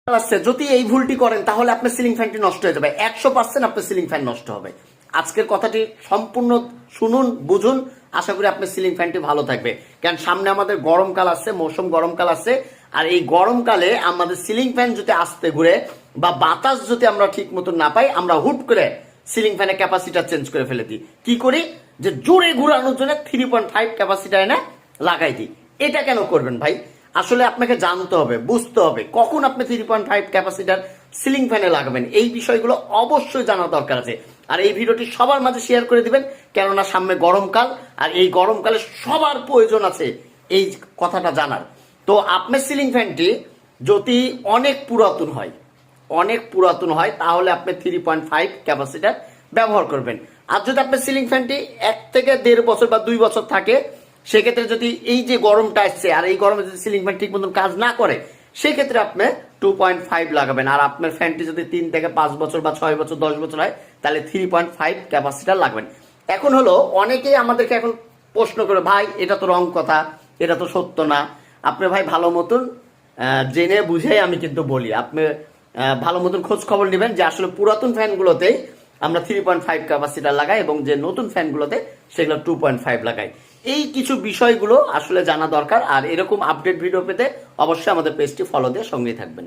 আসছে, যদি এই ভুলটি করেন তাহলে আপনার সিলিং ফ্যানটি নষ্ট হয়ে যাবে, 100% আপনার সিলিং ফ্যান নষ্ট হবে। আজকের কথাটি সম্পূর্ণ শুনুন, বুঝুন, আশা করি আপনার সিলিং ফ্যানটি ভালো থাকবে। কারণ সামনে আমাদের গরমকাল আসছে, মৌসুম গরমকাল আসছে, আর এই গরমকালে আমাদের সিলিং ফ্যান যদি আস্তে ঘুরে বা বাতাস যদি আমরা ঠিক মতো না পাই, আমরা হুট করে সিলিং ফ্যানের ক্যাপাসিটার চেঞ্জ করে ফেলে দিই। কি করি, যে জোরে ঘুরানোর জন্য 3.5 ক্যাপাসিটার এনে লাগাই দিই। এটা কেন করবেন ভাই? আসলে আপনাকে জানতে হবে, বুঝতে হবে কখন আপনি 3.5 ক্যাপাসিটার সিলিং ফ্যানে লাগাবেন। এই বিষয়গুলো অবশ্যই জানা দরকার আছে। আর এই ভিডিওটি সবার মাঝে শেয়ার করে দিবেন, কেননা সামনে গরমকাল, আর এই গরমকালে সবার প্রয়োজন আছে এই কথাটা জানার। তো আপনার সিলিং ফ্যানটি যদি অনেক পুরাতন হয় তাহলে আপনি 3.5 ক্যাপাসিটার ব্যবহার করবেন। আর যদি আপনার সিলিং ফ্যানটি 1 থেকে 1.5 বছর বা 2 বছর থাকে, সেক্ষেত্রে যদি এই যে গরমটা আসছে আর এই গরমে যদি সিলিং ফ্যান ঠিক মতন কাজ না করে, সেক্ষেত্রে আপনি 2.5 লাগাবেন। আর আপনার ফ্যানটি যদি 3 থেকে 5 বছর বা 6 বছর 10 বছর হয়, তাহলে 3.5 ক্যাপাসিটার লাগবেন। এখন হলো, অনেকেই আমাদেরকে এখন প্রশ্ন করে, ভাই এটা তো রং কথা, এটা তো সত্য না। আপনি ভাই ভালো মতন জেনে বুঝে আমি কিন্তু বলি, আপনি ভালো মতন খোঁজ খবর নেবেন যে আসলে পুরাতন ফ্যানগুলোতেই আমরা 3.5 ক্যাপাসিটার লাগাই এবং যে নতুন ফ্যানগুলোতে সেগুলো 2.5 লাগাই। এই কিছু বিষয়গুলো আসলে জানা দরকার। আর এরকম আপডেট ভিডিও পেতে অবশ্যই আমাদের পেজটি ফলো দিয়ে সঙ্গেই থাকবেন।